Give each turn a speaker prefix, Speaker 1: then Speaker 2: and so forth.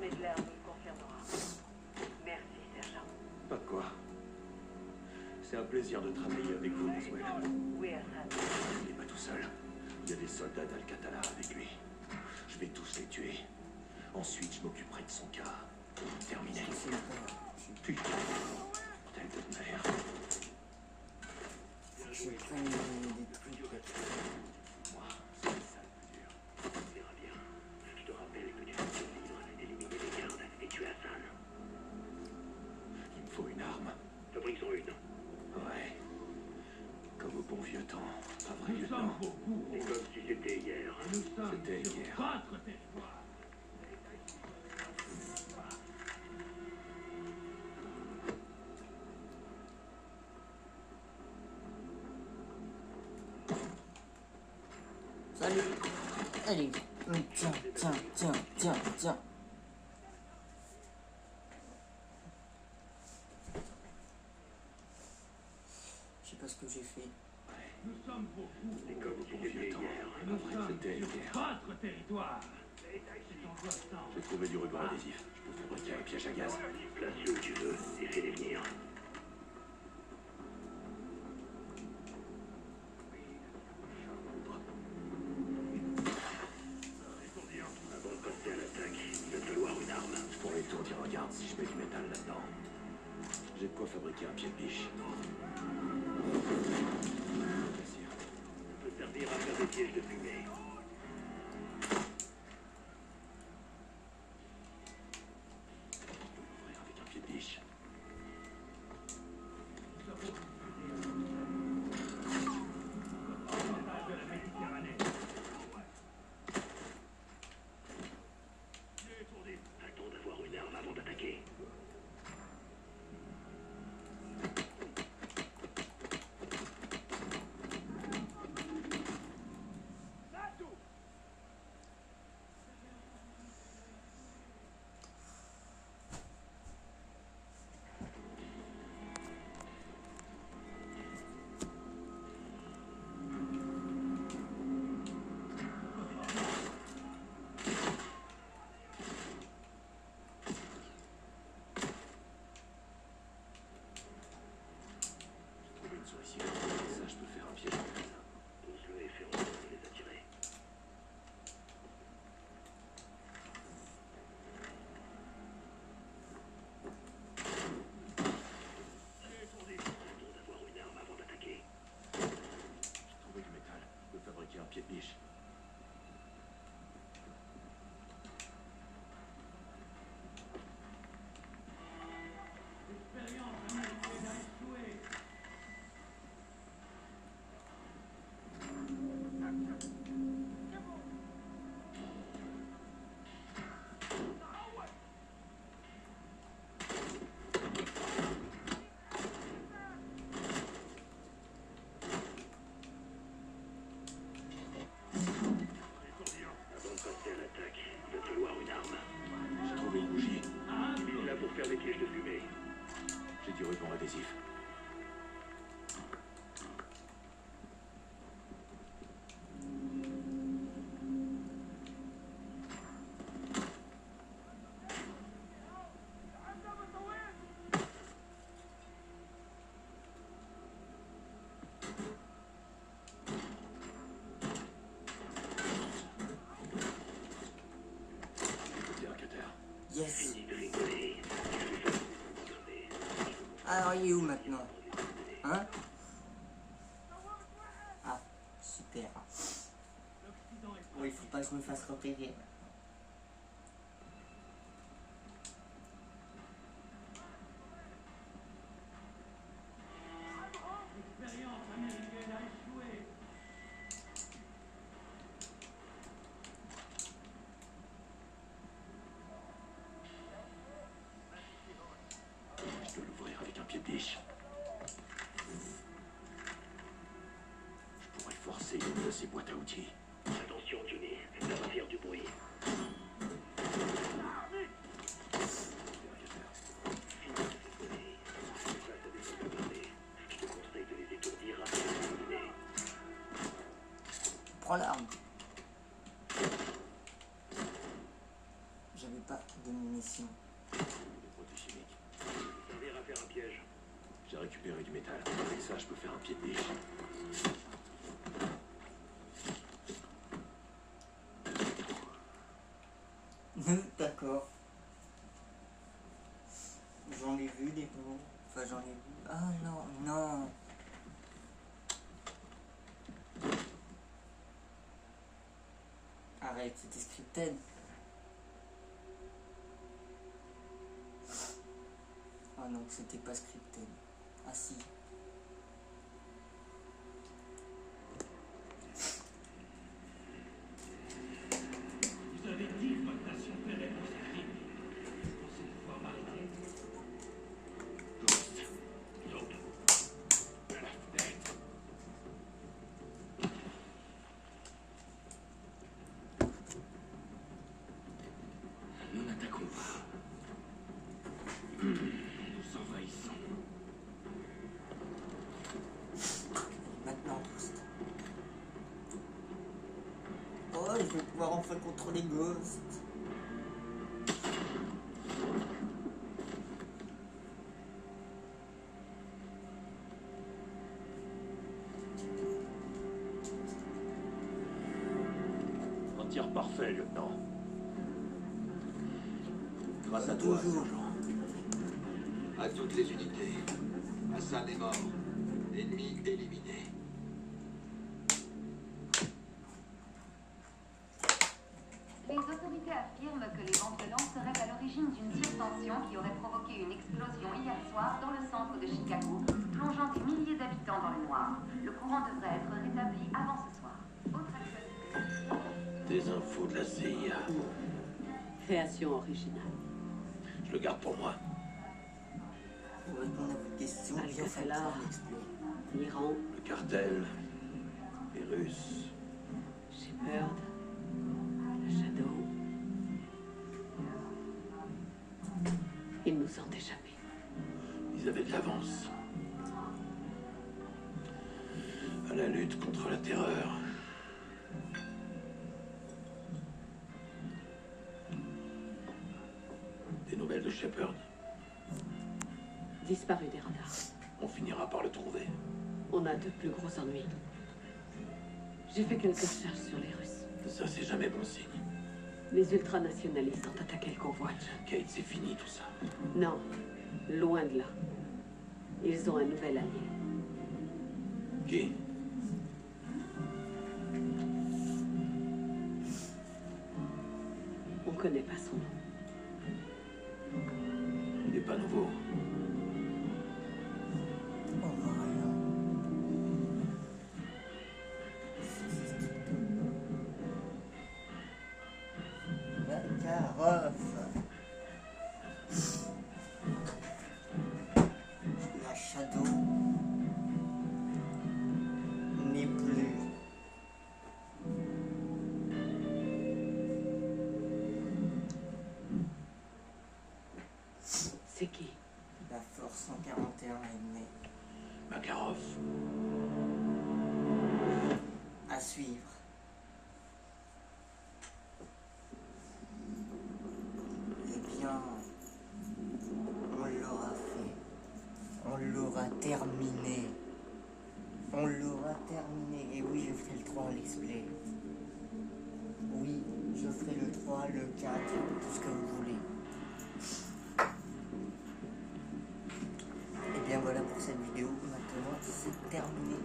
Speaker 1: Medler nous le confirmera. Merci, sergent.
Speaker 2: Pas de quoi. C'est un plaisir de travailler avec vous, Laswell.
Speaker 1: Oui, Hassan.
Speaker 2: Il n'est pas tout seul. Il y a des soldats d'Al-Qatala avec lui. Je vais tous les tuer. Ensuite, je m'occuperai de son cas. Terminé. Putain. Bordel de merde.
Speaker 3: Je prends des trucs.
Speaker 2: Moi, c'est ça le plus dur. On verra bien. Je te rappelle que tu vas survivre, éliminer les gardes et tuer Hassan. Il me faut une arme. Fabriquons une. Ouais. Comme au bon vieux temps. Pas vrai, lieutenant. C'est comme si c'était hier. C'était hier.
Speaker 3: Salut. Allez. Tiens, tiens, tiens, tiens, tiens. Je sais pas ce que j'ai fait.
Speaker 2: C'est comme si c'était hier. Pas vrai, c'était hier.
Speaker 4: Votre territoire.
Speaker 2: J'ai trouvé du ruban adhésif. Je peux fabriquer un piège à gaz. Place-le où tu veux et fais-les venir. Avant de passer à l'attaque, il va te falloir une arme. Je pourrais étourdir un garde si je mets du métal là-dedans. J'ai de quoi fabriquer un pied de biche. Ça peut servir à faire des pièges de fumée. Ouvrir avec un pied de biche. Attends d'avoir une arme avant d'attaquer. Trouver une solution. Ça, je peux faire un piège. Pose-le et fais en sorte de les attirer. Attends d'avoir une arme avant d'attaquer. J'ai trouvé du métal. Je peux fabriquer un pied de biche.
Speaker 4: L'expérience américaine a échoué.
Speaker 2: Avant de passer à l'attaque, il va te falloir une arme. J'ai trouvé une bougie. Il est là pour faire des pièges de fumée. J'ai du ruban adhésif. Écoutez un cutter.
Speaker 3: Yes.
Speaker 2: Fini de rigoler.
Speaker 3: Alors, il est où maintenant? Hein? Ah, super. Oui, il faut pas que je me fasse repérer.
Speaker 4: L'expérience américaine a échoué.
Speaker 2: Je dois l'ouvrir avec un pied de biche. Je pourrais forcer une de ces boîtes à outils. Attention, Johnny. Ça va faire du bruit. Je te conseille de les étourdir avant de les éliminer.
Speaker 3: Prends l'arme. J'avais pas de munitions.
Speaker 2: Des produits chimiques. Servir à faire un piège. J'ai récupéré du métal. Avec ça, je peux faire un pied de biche.
Speaker 3: D'accord. J'en ai vu des mots. Enfin, j'en ai vu. Ah non, non. Arrête, c'était scripted. Ah non, c'était pas scripted. Ah si.
Speaker 4: Vous avez dit que votre nation paierait pour ses crimes. Vous pensez pouvoir m'arrêter?
Speaker 2: Ghost. Saute. À la fenêtre. Nous n'attaquons pas. Nous envahissons.
Speaker 3: Maintenant, Ghost. Oh, je vais pouvoir enfin contrôler Ghost.
Speaker 2: Un tir parfait, lieutenant. Grâce à toi,
Speaker 3: Toujours.
Speaker 2: sergent.
Speaker 5: À toutes les unités. Hassan est mort. Ennemi éliminé.
Speaker 6: Les autorités affirment que les bombes de lance seraient à l'origine d'une surtension qui aurait provoqué une explosion hier soir dans le centre de Chicago, plongeant des milliers d'habitants dans le noir. Le courant devrait être rétabli avant ce soir. Autre actualité.
Speaker 2: Des infos de la CIA.
Speaker 1: Création originale.
Speaker 2: Je le garde pour moi.
Speaker 3: Pour répondre à vos questions, bien
Speaker 1: Alcatraz.
Speaker 3: falloir l'explorer.
Speaker 1: L'Iran,
Speaker 2: Le cartel. Les Russes.
Speaker 1: Shepard, le Shadow. Ils nous ont échappé.
Speaker 2: Ils avaient de l'avance. À la lutte contre la terreur. Des nouvelles de Shepard.
Speaker 1: Disparu des radars.
Speaker 2: On finira par le trouver.
Speaker 1: On a de plus gros ennuis. J'ai fait quelques recherches sur les Russes.
Speaker 2: Ça, c'est jamais bon signe.
Speaker 1: Les ultranationalistes ont attaqué le convoi.
Speaker 2: Kate, c'est fini tout ça.
Speaker 1: Non, loin de là. Ils ont un nouvel allié.
Speaker 2: Qui?
Speaker 1: On connaît pas son nom.
Speaker 2: Il n'est pas nouveau.
Speaker 3: On voit rien. Makarov. La Shadow n'est plus.
Speaker 1: C'est qui?
Speaker 3: La Force 141 est née.
Speaker 2: Makarov.
Speaker 3: À suivre. Eh bien, on l'aura fait. On l'aura terminé. On l'aura terminé. Et oui, je ferai le 3 en let's play. Oui, je ferai le 3, le 4, tout ce que vous voulez. Et bien voilà pour cette vidéo. Maintenant, c'est terminé.